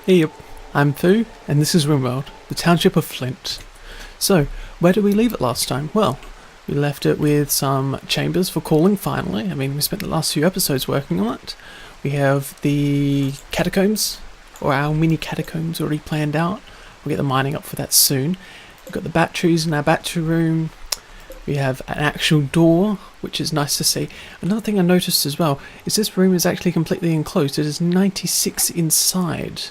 Hey, I'm Fu, and this is RimWorld, the township of Flint. So, where did we leave it last time? Well, we left it with some chambers for calling, finally. I mean, we spent the last few episodes working on it. We have the catacombs, or our mini catacombs already planned out. We'll get the mining up for that soon. We've got the batteries in our battery room. We have an actual door, which is nice to see. Another thing I noticed as well is this room is actually completely enclosed. It is 96 inside,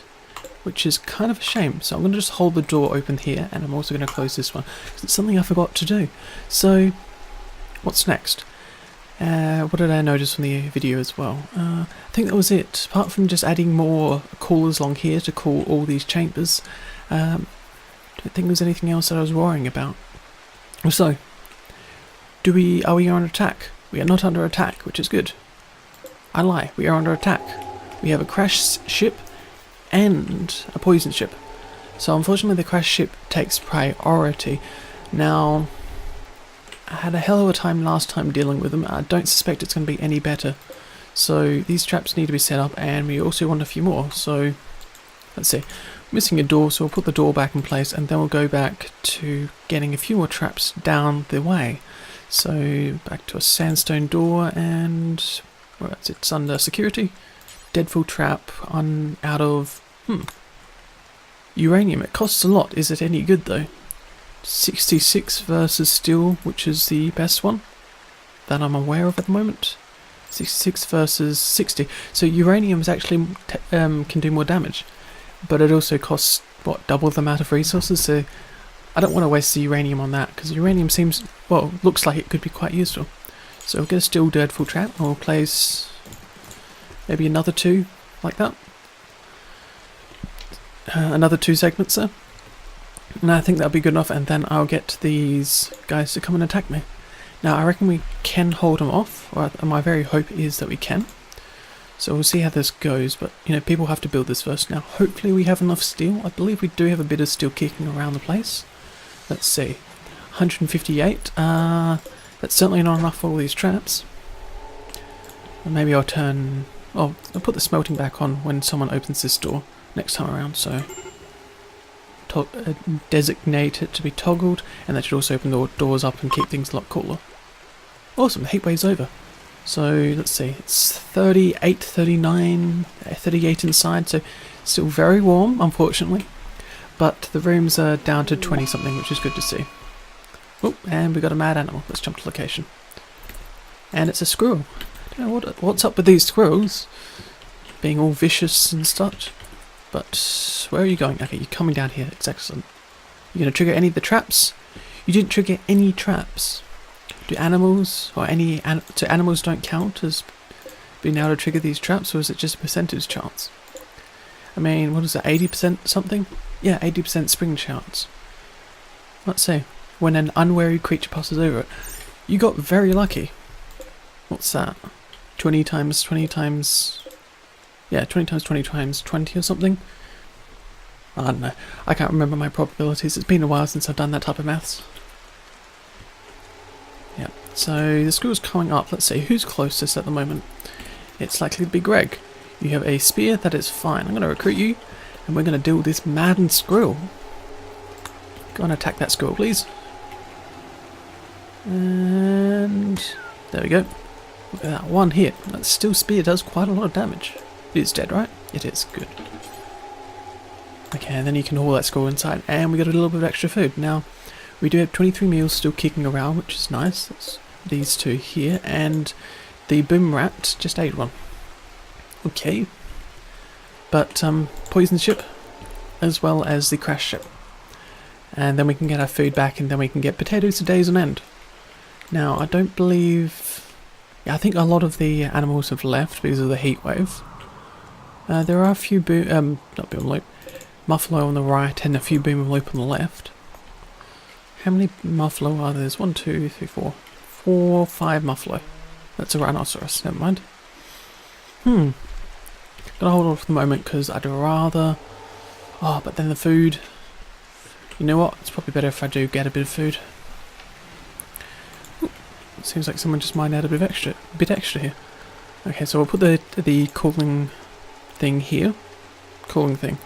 which is kind of a shame. So I'm going to just hold the door open here, and I'm also going to close this one, because it's something I forgot to do. So, what's next? What did I notice from the video as well? I think that was it. Apart from just adding more coolers along here to cool all these chambers, I don't think there was anything else that I was worrying about. So, are we under attack? We are not under attack, which is good. I lie, we are under attack. We have a crashed ship and a poison ship. So unfortunately the crash ship takes priority. Now, I had a hell of a time last time dealing with them. I don't suspect it's going to be any better. So these traps need to be set up, and we also want a few more. So let's see. Missing a door, so we'll put the door back in place, and then we'll go back to getting a few more traps down the way. So back to a sandstone door, and it's under security. Deadfall trap out of uranium. It costs a lot. Is it any good though? 66 versus steel, which is the best one that I'm aware of at the moment. 66 versus 60. So uranium is actually can do more damage, but it also costs what, double the amount of resources. So I don't want to waste the uranium on that, because uranium looks like it could be quite useful. So we'll get a steel deadfall trap, and we'll place maybe another two, like that. Another 2 segments there. And I think that'll be good enough, and then I'll get these guys to come and attack me. Now, I reckon we can hold them off, or my very hope is that we can. So we'll see how this goes, but, people have to build this first. Now, hopefully we have enough steel. I believe we do have a bit of steel kicking around the place. Let's see. 158. That's certainly not enough for all these traps. And maybe I'll put the smelting back on when someone opens this door next time around, so designate it to be toggled, and that should also open the doors up and keep things a lot cooler. Awesome, the heat wave's over. So let's see, it's 38, 39, 38 inside, so still very warm, unfortunately, but the rooms are down to 20 something, which is good to see. Oh, and we got a mad animal. Let's jump to location. And it's a squirrel. I don't know what's up with these squirrels being all vicious and such. But where are you going? Okay, you're coming down here. It's excellent. You're going to trigger any of the traps? You didn't trigger any traps. Do animals animals don't count as being able to trigger these traps, or is it just a percentage chance? I mean, what is it? 80% something? Yeah, 80% spring chance. Let's see. When an unwary creature passes over it, you got very lucky. What's that? 20 times 20 times... Yeah, 20 times 20 times 20 or something? I don't know. I can't remember my probabilities. It's been a while since I've done that type of maths. Yeah, so the squirrel's coming up. Let's see, who's closest at the moment? It's likely to be Greg. You have a spear, that is fine. I'm going to recruit you, and we're going to deal with this maddened squirrel. Go and attack that squirrel, please. And there we go. Look at that one hit. That steel spear does quite a lot of damage. It is dead, right? It is. Good. Okay, and then you can haul that squirrel inside, and we got a little bit of extra food. Now, we do have 23 meals still kicking around, which is nice. That's these two here, and the boom rat just ate one. Okay. But, poison ship, as well as the crash ship. And then we can get our food back, and then we can get potatoes for days on end. Now, I don't believe... Yeah, I think a lot of the animals have left because of the heat wave. There are a few not boom loop, muffalo on the right, and a few boom loop on the left. How many muffalo are there? There's 1, 2, 3, 4, 5 muffalo. That's a rhinoceros, never mind. Gonna hold on for the moment, because I'd rather... Oh, but then the food... You know what? It's probably better if I do get a bit of food. Ooh, it seems like someone just mined out a bit extra here. Okay, so we'll put the cooling thing here. Cooling thing.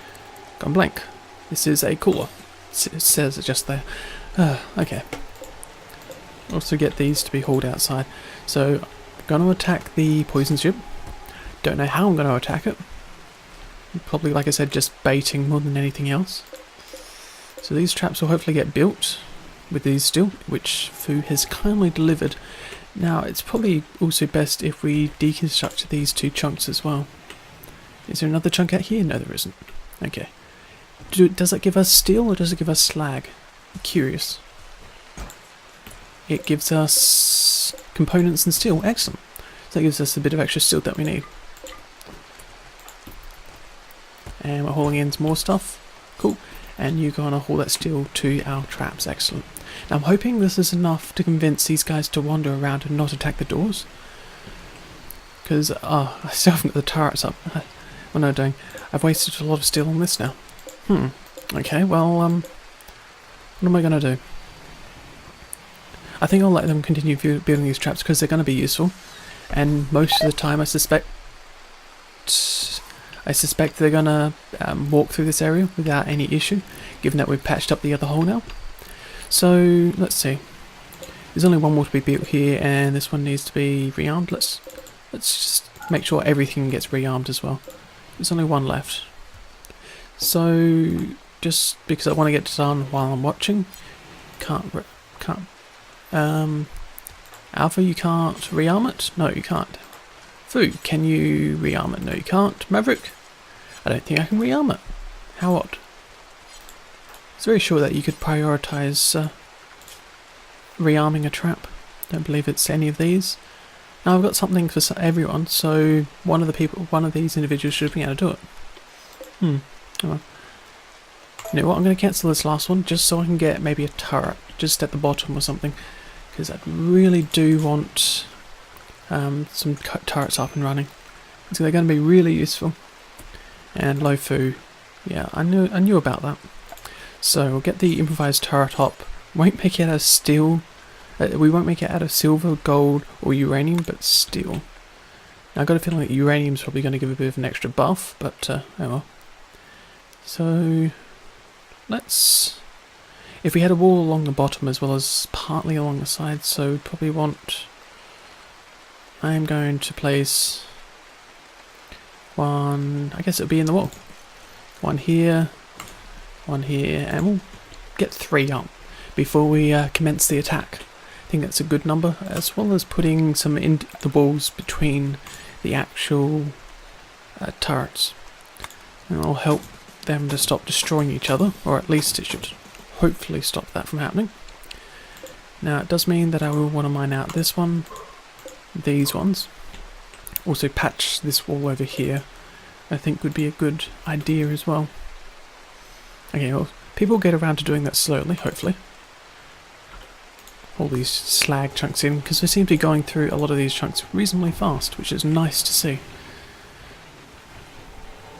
Gone blank. This is a cooler. It says it just there. Okay. Also get these to be hauled outside. So, I'm going to attack the poison ship. Don't know how I'm going to attack it. Probably, like I said, just baiting more than anything else. So these traps will hopefully get built with these still, which Fu has kindly delivered. Now, it's probably also best if we deconstruct these 2 chunks as well. Is there another chunk out here? No, there isn't. Okay. Does it give us steel or does it give us slag? I'm curious. It gives us components and steel. Excellent. So that gives us a bit of extra steel that we need. And we're hauling in some more stuff. Cool. And you're going to haul that steel to our traps. Excellent. Now I'm hoping this is enough to convince these guys to wander around and not attack the doors. Because, I still haven't got the turrets up. What am I doing? I've wasted a lot of steel on this now. Okay, well, what am I going to do? I think I'll let them continue building these traps because they're going to be useful. And most of the time I suspect they're going to walk through this area without any issue, given that we've patched up the other hole now. So, let's see. There's only one more to be built here, and this one needs to be rearmed. Let's just make sure everything gets rearmed as well. There's only one left. So, just because I want to get it done while I'm watching, Alpha, you can't rearm it? No, you can't. Fu, can you rearm it? No, you can't. Maverick, I don't think I can rearm it. How odd. I was very sure that you could prioritise rearming a trap. Don't believe it's any of these. Now I've got something for everyone, so one of these individuals should be able to do it. Oh well. You know what, I'm going to cancel this last one just so I can get maybe a turret just at the bottom or something, because I really do want some turrets up and running. So they're going to be really useful. And low Fu, yeah, I knew about that. So we'll get the improvised turret up. Won't make it out of steel. We won't make it out of silver, gold, or uranium, but steel. Now I've got a feeling that uranium's probably going to give a bit of an extra buff, but oh well. So if we had a wall along the bottom as well as partly along the sides, so we'd probably want. I am going to place one. I guess it would be in the wall. One here, and we'll get 3 up before we commence the attack. I think that's a good number, as well as putting some in the walls between the actual turrets. And it'll help them to stop destroying each other, or at least it should hopefully stop that from happening. Now it does mean that I will want to mine out this one, these ones. Also patch this wall over here, I think would be a good idea as well. Okay, well, people get around to doing that slowly, hopefully. All these slag chunks in, because we seem to be going through a lot of these chunks reasonably fast, which is nice to see.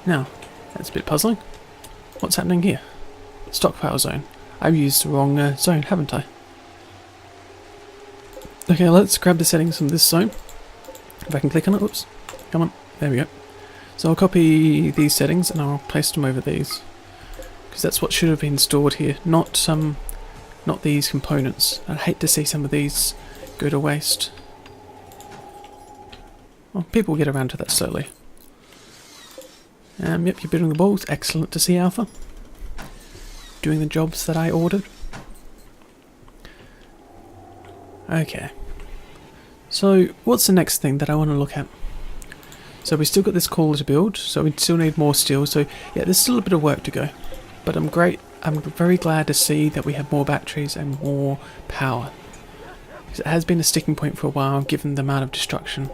Now, that's a bit puzzling. What's happening here? Stockpile zone. I've used the wrong zone, haven't I? Okay, let's grab the settings from this zone. If I can click on it, whoops. Come on, there we go. So I'll copy these settings and I'll paste them over these. Because that's what should have been stored here, not these components. I'd hate to see some of these go to waste. Well, people get around to that slowly. Yep, you're building the balls. Excellent to see, Alpha. Doing the jobs that I ordered. Okay. So, what's the next thing that I want to look at? So we still got this caller to build, so we still need more steel. So yeah, there's still a bit of work to go. But I'm very glad to see that we have more batteries and more power. Because it has been a sticking point for a while, given the amount of destruction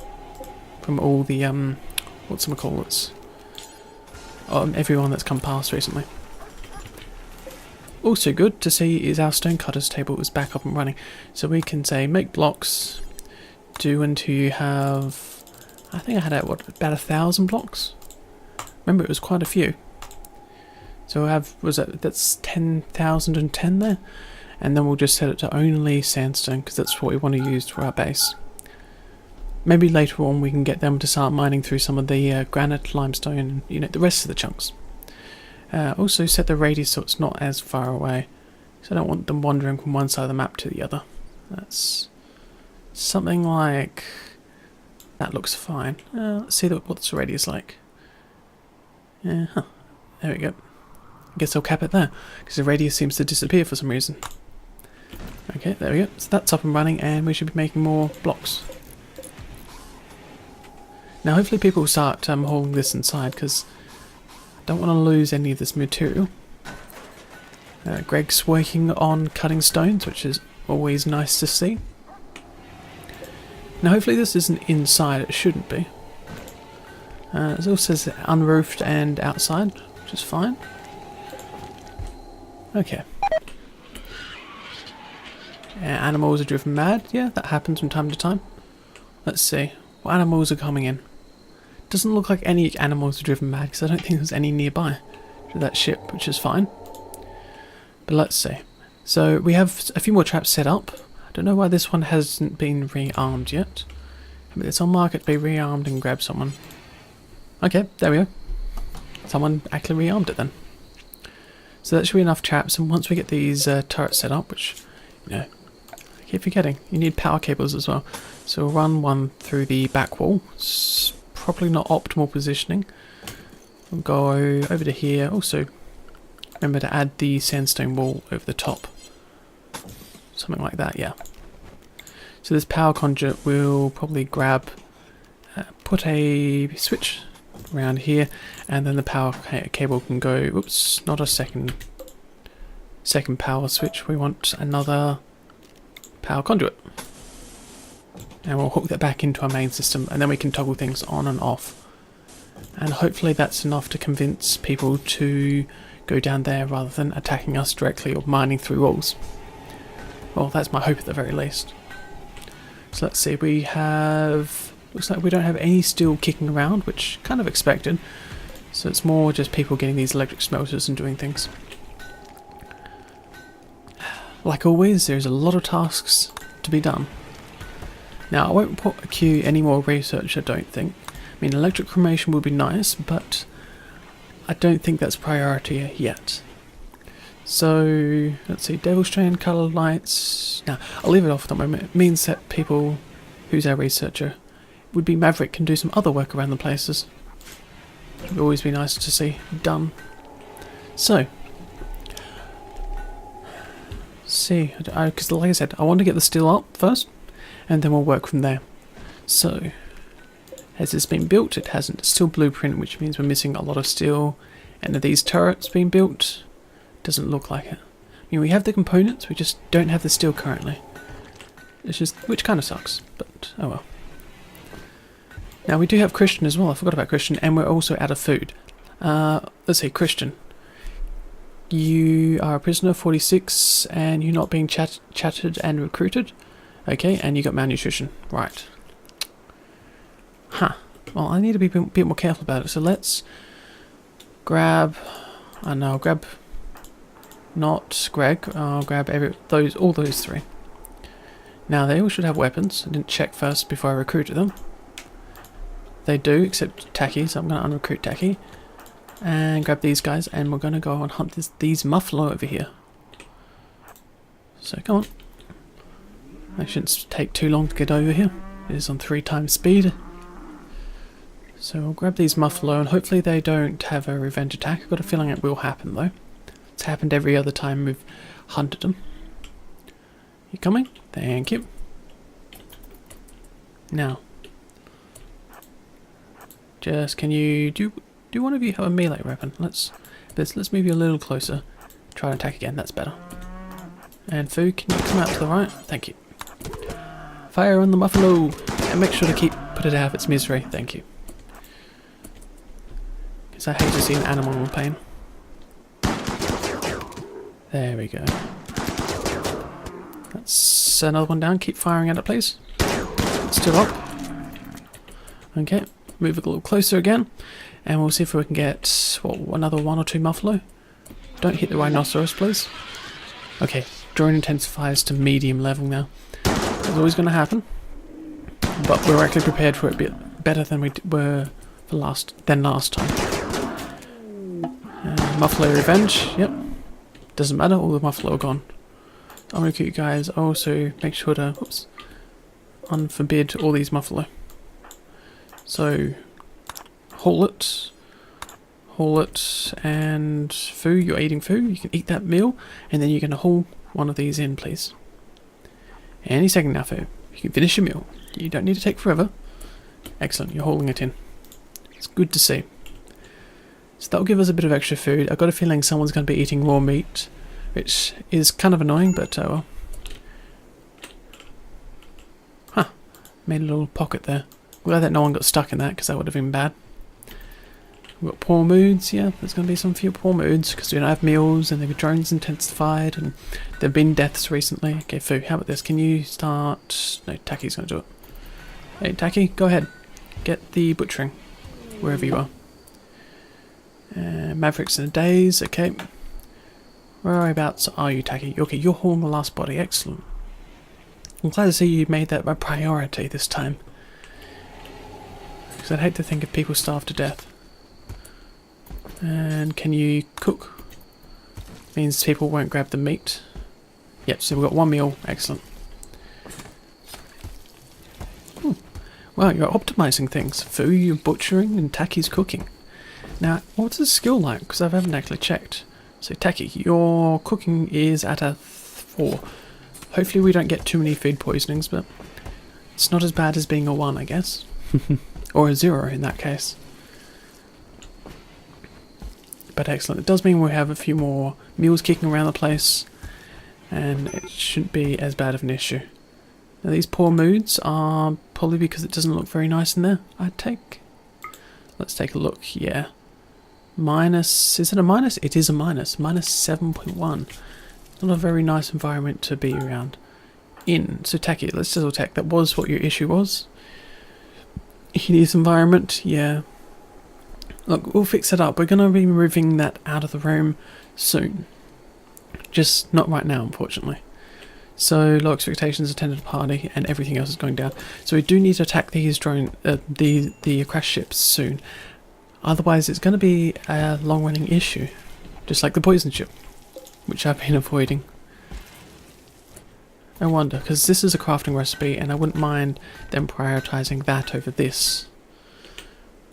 from all the whatchamacallits. Everyone that's come past recently. Also good to see is our stonecutters table is back up and running. So we can say make blocks, do until you have, I think I had about 1,000 blocks. Remember it was quite a few. So we'll have, that's 10,010 there. And then we'll just set it to only sandstone because that's what we want to use for our base. Maybe later on we can get them to start mining through some of the granite, limestone, and the rest of the chunks. Also set the radius so it's not as far away. So I don't want them wandering from one side of the map to the other. That's something like... that looks fine. Let's see what's the radius like. There we go. I guess I'll cap it there, because the radius seems to disappear for some reason. Okay, there we go. So that's up and running, and we should be making more blocks. Now hopefully people will start hauling this inside, because I don't want to lose any of this material. Greg's working on cutting stones, which is always nice to see. Now hopefully this isn't inside, it shouldn't be. It also says unroofed and outside, which is fine. Okay. Animals are driven mad, yeah, that happens from time to time. Let's see, what animals are coming in? Doesn't look like any animals are driven mad, because I don't think there's any nearby to that ship, which is fine. But let's see. So we have a few more traps set up. I don't know why this one hasn't been rearmed yet. But it's on market to be rearmed and grab someone. Okay, there we go. Someone actually rearmed it then. So that should be enough traps, and once we get these turrets set up, which, you know, I keep forgetting, you need power cables as well. So we'll run one through the back wall. It's probably not optimal positioning. We'll go over to here. Also, remember to add the sandstone wall over the top. Something like that, yeah. So this power conduit will probably grab, put a switch around here, and then the power cable can go, oops, not a second power switch, we want another power conduit. And we'll hook that back into our main system, and then we can toggle things on and off. And hopefully that's enough to convince people to go down there rather than attacking us directly or mining through walls. Well, that's my hope at the very least. So let's see, we have... looks like we don't have any steel kicking around, which kind of expected. So it's more just people getting these electric smelters and doing things. Like always, there's a lot of tasks to be done. Now, I won't put a queue any more research, I don't think. I mean, electric cremation would be nice, but I don't think that's priority yet. So, let's see, Devil's Train, Colour Lights... Now, I'll leave it off at the moment. It means that people, who's our researcher, would be Maverick, can do some other work around the places. It would always be nice to see done. So, see, because like I said, I want to get the steel up first, and then we'll work from there. So, has this been built? It hasn't. It's still blueprint, which means we're missing a lot of steel. And are these turrets being built? Doesn't look like it. I mean, we have the components, we just don't have the steel currently. It's just, which kind of sucks, but oh well. Now we do have Christian as well, I forgot about Christian, and we're also out of food. Let's see, Christian. You are a prisoner, 46, and you're not being chatted and recruited. Okay, and you got malnutrition. Right. Huh. Well, I need to be a bit more careful about it, so let's grab... I know, I'll grab... not Greg, I'll grab all those three. Now, they all should have weapons. I didn't check first before I recruited them. They do, except Taki, so I'm going to unrecruit Taki. And grab these guys, and we're going to go and hunt these muffalo over here. So, come on. That shouldn't take too long to get over here. It is on 3 times speed. So we'll grab these muffalo, and hopefully they don't have a revenge attack. I've got a feeling it will happen, though. It's happened every other time we've hunted them. You coming? Thank you. Now, just can you do one of you have a melee weapon? Let's move you a little closer. Try and attack again. That's better. And Fu, can you come out to the right? Thank you. Fire on the muffalo, and make sure to put it out of its misery. Thank you. Because I hate to see an animal in pain. There we go. That's another one down. Keep firing at it, please. Still up. Okay, move it a little closer again, and we'll see if we can get another 1 or 2 muffalo. Don't hit the rhinoceros, please. Okay, drone intensifies to medium level now. It's always going to happen, but we're actually prepared for it a bit better than we were last time. Muffler revenge. Yep. Doesn't matter, all the muffler are gone. I'm gonna keep you guys. Also make sure to unforbid all these muffler. So haul it, and foo, you're eating foo, you can eat that meal, and then you're gonna haul one of these in, please. Any second now, foo. You can finish your meal. You don't need to take forever. Excellent, you're hauling it in. It's good to see. So that'll give us a bit of extra food. I've got a feeling someone's going to be eating raw meat, which is kind of annoying, but well. Huh, made a little pocket there. Glad that no one got stuck in that, because that would have been bad. We've got poor moods, yeah, there's going to be some few poor moods, because we don't have meals, and the drones intensified, and there have been deaths recently. Okay, Foo, how about this? Can you start... No, Taki's going to do it. Hey, Taki, go ahead. Get the butchering, wherever you are. Mavericks in a daze, okay. Whereabouts are you, Taki? Okay, you're hauling the last body, excellent. I'm glad to see you made that a priority this time. Because I'd hate to think of people starved to death. And can you cook? Means people won't grab the meat. Yep, so we've got one meal, excellent. Wow, you're optimising things. Foo, you're butchering, and Taki's cooking. Now, what's his skill like? Because I haven't actually checked. So, Taki, your cooking is at a 4. Hopefully we don't get too many food poisonings, but it's not as bad as being a 1, I guess. Or a 0 in that case. But excellent. It does mean we have a few more meals kicking around the place, and it shouldn't be as bad of an issue. Now, these poor moods are probably because it doesn't look very nice in there, I'd take. Let's take a look, yeah. Minus, is it a minus? It is a minus. Minus 7.1. Not a very nice environment to be around in. So Taki, let's just check. That was what your issue was. Hideous environment, yeah. Look, we'll fix it up. We're going to be moving that out of the room soon. Just not right now, unfortunately. So low expectations, attended a party, and everything else is going down. So we do need to attack these the crash ships soon. Otherwise, it's going to be a long-running issue, just like the poison ship, which I've been avoiding. I wonder, because this is a crafting recipe, and I wouldn't mind them prioritizing that over this.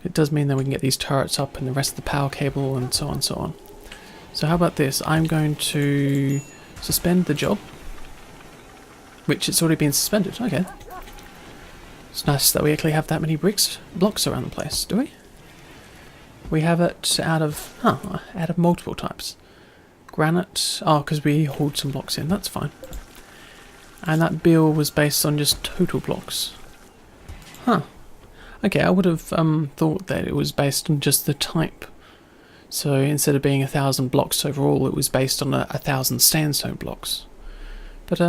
It does mean that we can get these turrets up and the rest of the power cable and so on and so on. So how about this? I'm going to suspend the job. Which it's already been suspended, okay. It's nice that we actually have that many blocks around the place, do we? We have it out of multiple types. Granite, oh, because we hauled some blocks in, that's fine. And that bill was based on just total blocks. Huh. Okay, I would have thought that it was based on just the type. So instead of being 1,000 blocks overall, it was based on 1,000 sandstone blocks. But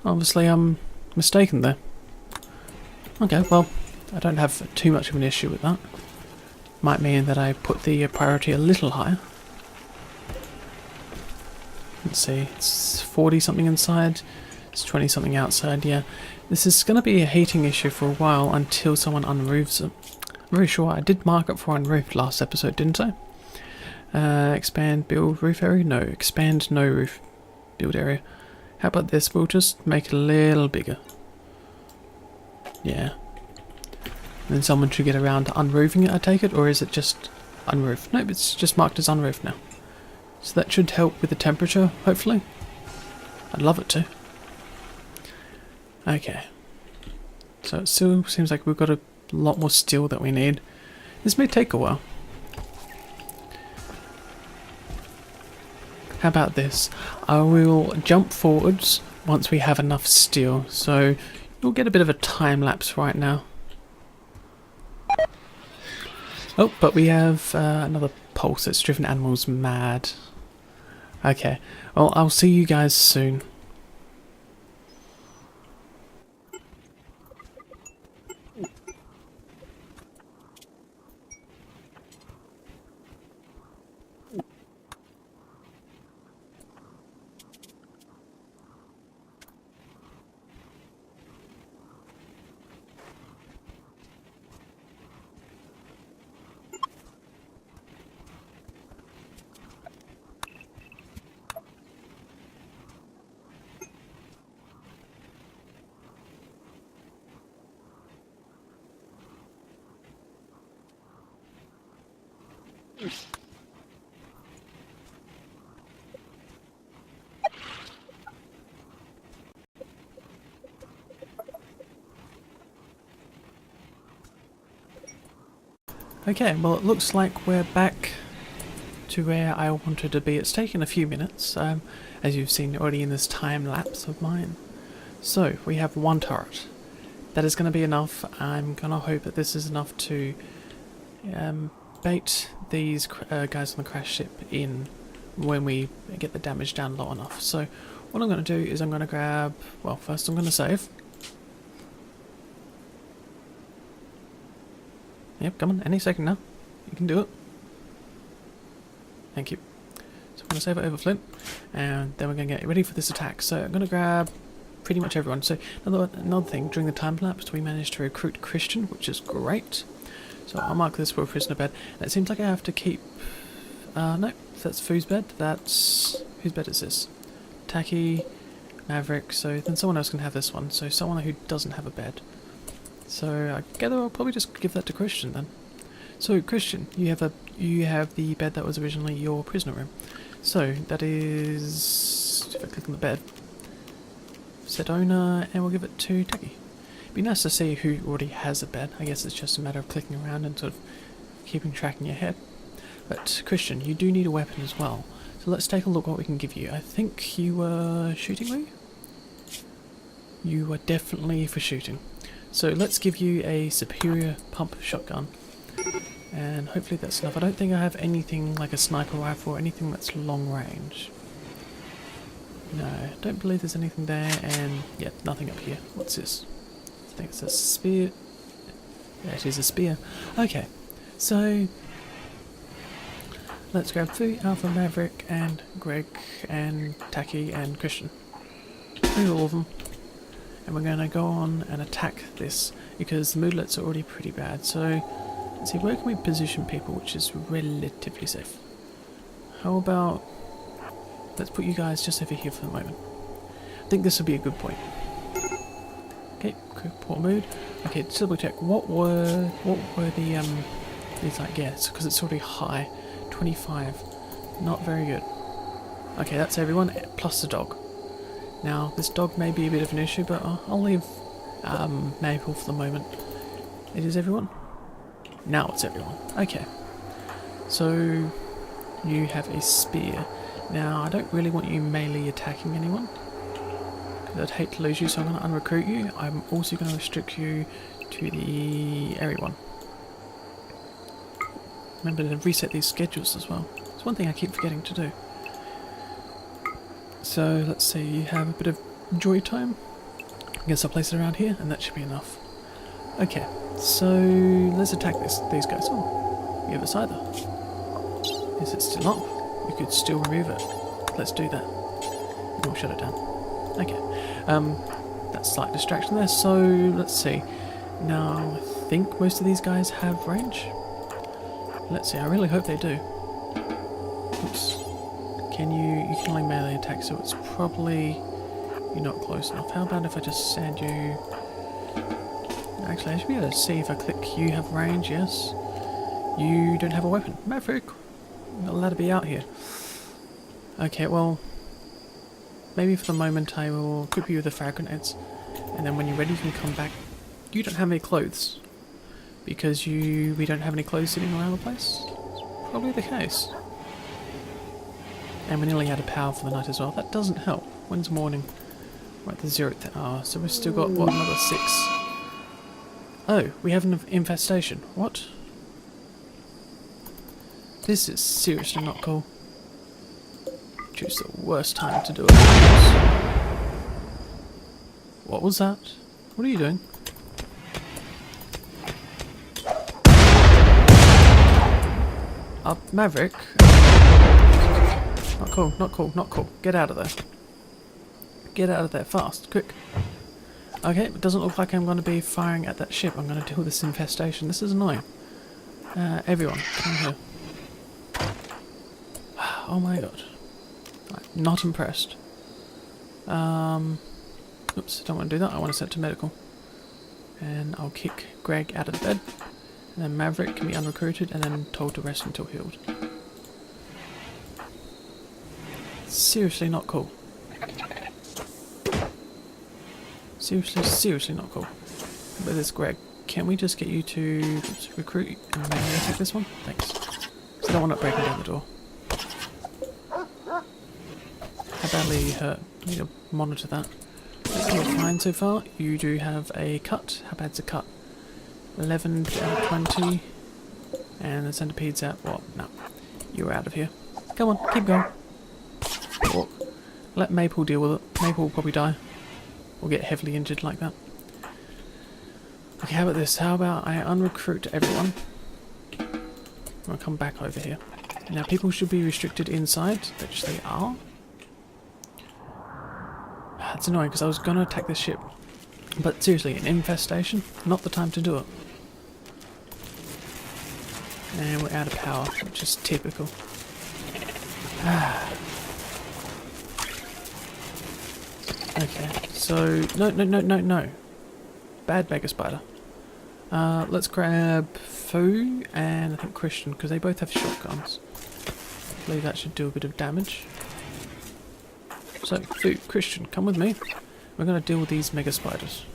obviously I'm mistaken there. Okay, well, I don't have too much of an issue with that. Might mean that I put the priority a little higher. Let's see, it's 40 something inside, it's 20 something outside, yeah. This is going to be a heating issue for a while until someone unroofs it. I'm very sure I did mark it for unroofed last episode, didn't I? Expand build roof area? No, expand no roof build area. How about this? We'll just make it a little bigger. Yeah. And then someone should get around to unroofing it, I take it? Or is it just unroofed? Nope, it's just marked as unroofed now. So that should help with the temperature, hopefully. I'd love it to. Okay. So it still seems like we've got a lot more steel that we need. This may take a while. How about this? I will jump forwards once we have enough steel, so you'll get a bit of a time lapse right now. Oh, but we have another pulse that's driven animals mad. Okay, well, I'll see you guys soon. Okay, well it looks like we're back to where I wanted to be. It's taken a few minutes, as you've seen already in this time lapse of mine. So, we have one turret. That is going to be enough. I'm going to hope that this is enough to bait these guys on the crash ship in when we get the damage down low enough. So, what I'm going to do is I'm going to grab... Well, first I'm going to save. Yep, come on, any second now. You can do it. Thank you. So I'm going to save it over Flint, and then we're going to get ready for this attack. So I'm going to grab pretty much everyone. So another thing, during the time lapse we managed to recruit Christian, which is great. So I'll mark this for a prisoner bed. And it seems like I have to keep... no, that's Foo's bed. That's... Whose bed is this? Tacky, Maverick, so then someone else can have this one. So someone who doesn't have a bed. So I gather I'll probably just give that to Christian then. So Christian, you have the bed that was originally your prisoner room. So that is, if I click on the bed, set owner, and we'll give it to Tacky. It'd be nice to see who already has a bed. I guess it's just a matter of clicking around and sort of keeping track in your head. But Christian, you do need a weapon as well. So let's take a look what we can give you. I think you were shooting me? You were definitely for shooting. So let's give you a superior pump shotgun, and hopefully that's enough. I don't think I have anything like a sniper rifle or anything that's long range. No, I don't believe there's anything there, and yeah, nothing up here. What's this? I think it's a spear. Yeah, it is a spear. Okay, so let's grab Foo, Alpha, Maverick, and Greg, and Tacky, and Christian. All of them. And we're going to go on and attack this, because the moodlets are already pretty bad. So, let's see, where can we position people which is relatively safe? How about, let's put you guys just over here for the moment. I think this would be a good point. Okay, poor mood. Okay, double check, what were the, these like, yeah, because it's already high, 25, not very good. Okay, that's everyone, plus the dog. Now, this dog may be a bit of an issue, but I'll leave Maple for the moment. It is everyone? Now it's everyone. Okay. So, you have a spear. Now, I don't really want you melee attacking anyone, because I'd hate to lose you, so I'm going to unrecruit you. I'm also going to restrict you to the area one. Remember to reset these schedules as well. It's one thing I keep forgetting to do. So let's see, you have a bit of joy time. I guess I'll place it around here, and that should be enough. Okay, so let's attack these guys. Oh, the other side though. Is it still up? We could still remove it. Let's do that. And we'll shut it down. Okay, that's slight distraction there. So let's see. Now I think most of these guys have range. Let's see. I really hope they do. Oops. You can only melee attack, so it's probably you're not close enough. How about if I just send you... Actually, I should be able to see if I click you have range, yes. You don't have a weapon. Maverick, you're not allowed to be out here. Okay, well, maybe for the moment I will equip you with the frag grenades, and then when you're ready you can come back. You don't have any clothes, because we don't have any clothes sitting around the place. It's probably the case. And we're nearly out of power for the night as well. That doesn't help. When's morning? We're at the 0th hour, so we've still got, what, another 6? Oh, we have an infestation. What? This is seriously not cool. Choose the worst time to do it. What was that? What are you doing? Maverick? Not cool, not cool, not cool. Get out of there. Get out of there fast, quick. Okay, it doesn't look like I'm going to be firing at that ship. I'm going to deal with this infestation. This is annoying. Everyone, come here. Oh my god. I'm not impressed. Oops, don't want to do that. I want to set to medical. And I'll kick Greg out of the bed. And then Maverick can be unrecruited and then told to rest until healed. Seriously not cool. Seriously not cool. But this Greg, can we just get you to recruit and maybe take this one? Thanks. So I don't want it breaking down the door. How badly are you hurt? I need to monitor that. You're fine so far. You do have a cut. How bad's a cut? 11 out of 20. And the centipede's at what? No. You're out of here. Come on, keep going. Walk. Let Maple deal with it. Maple will probably die. Or get heavily injured like that. Okay, how about this? How about I unrecruit everyone? I'll come back over here. Now people should be restricted inside, which they are. That's annoying because I was going to attack this ship. But seriously, an infestation? Not the time to do it. And we're out of power, which is typical. Okay, so... No. Bad Mega Spider. Let's grab Fu and I think Christian, because they both have shotguns. I believe that should do a bit of damage. So, Fu, Christian, come with me. We're going to deal with these Mega Spiders.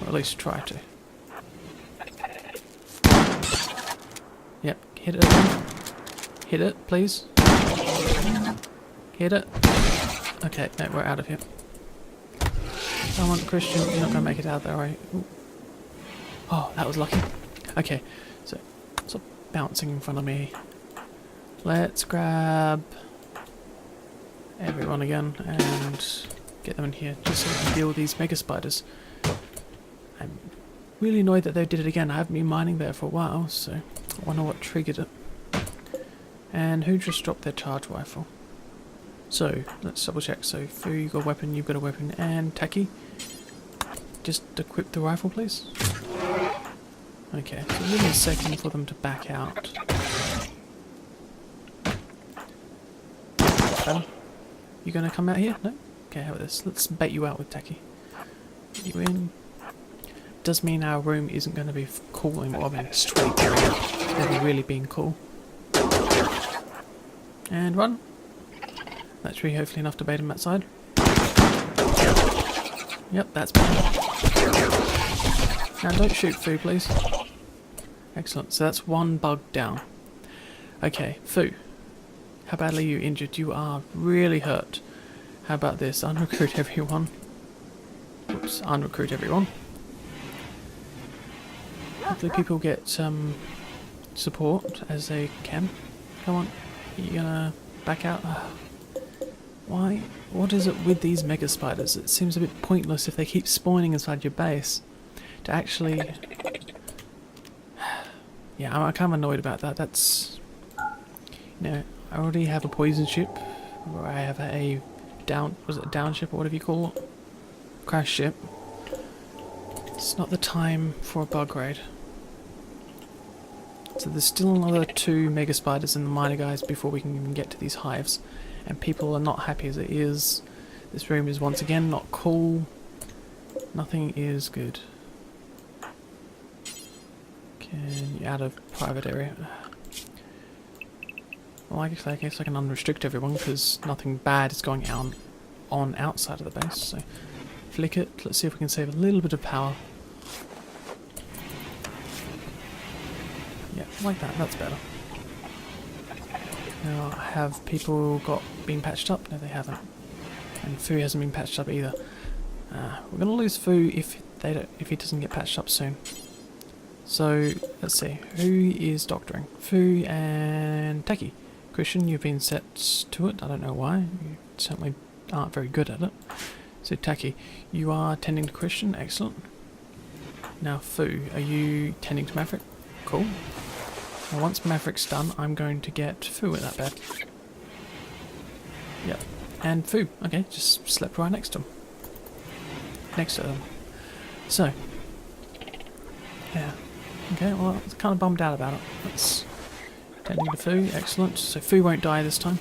Or at least try to. Yep, hit it again. Hit it, please. Hit it. Okay, no, we're out of here. Come on, Christian, you're not going to make it out there, right? Ooh. Oh, that was lucky. Okay, so stop bouncing in front of me. Let's grab everyone again and get them in here just so we can deal with these Mega Spiders. I'm really annoyed that they did it again. I haven't been mining there for a while, so I wonder what triggered it. And who just dropped their charge rifle? So, let's double check. So, Fu, you got a weapon, you've got a weapon, and Taki. Just equip the rifle, please. Okay, so give me a second for them to back out. You gonna come out here? No? Okay, how about this? Let's bait you out with Taki. Get you in. Does mean our room isn't going to be cooling while being straight area. Never really being cool. And run. That's really hopefully enough to bait him outside. Yep, that's better. Now don't shoot Fu, please. Excellent, so that's one bug down. Okay, Fu. How badly are you injured? You are really hurt. How about this? Unrecruit everyone. Oops, unrecruit everyone. Hopefully people get support as they can. Come on, you gonna back out? Why? What is it with these Mega Spiders? It seems a bit pointless if they keep spawning inside your base. To actually... Yeah, I'm kind of annoyed about that. That's... You know, I already have a poison ship. Or I have a down... Was it a down ship or whatever you call it? Crash ship. It's not the time for a bug raid. So there's still another 2 Mega Spiders and the Miner guys before we can even get to these hives. And people are not happy as it is. This room is once again not cool. Nothing is good. Can you out of private area? Well, I guess I can unrestrict everyone because nothing bad is going on outside of the base. So flick it. Let's see if we can save a little bit of power. Yeah, like that. That's better. Now, have people been patched up? No, they haven't. And Fu hasn't been patched up either. We're gonna lose Fu if he doesn't get patched up soon. So let's see, who is doctoring? Fu and Taki. Christian, you've been set to it. I don't know why. You certainly aren't very good at it. So Taki, you are tending to Christian. Excellent. Now Fu, are you tending to Maverick? Cool. Now once Maverick's done, I'm going to get Fu at that bed. Yep. And Fu, okay, just slept right next to him. Next to them. So. Yeah. Okay, well, I was kind of bummed out about it. That's tending to Fu, excellent. So Fu won't die this time.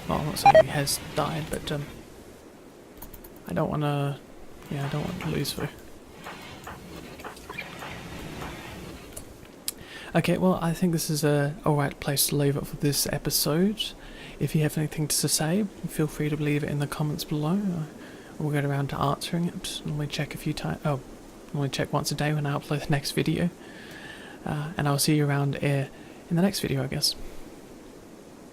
Well, I'm not saying he has died, but I don't want to... Yeah, I don't want to lose Fu. Okay, well, I think this is a alright place to leave it for this episode. If you have anything to say, feel free to leave it in the comments below. We'll get around to answering it. Normally check a few times. Oh, normally check once a day when I upload the next video. And I'll see you around in the next video, I guess.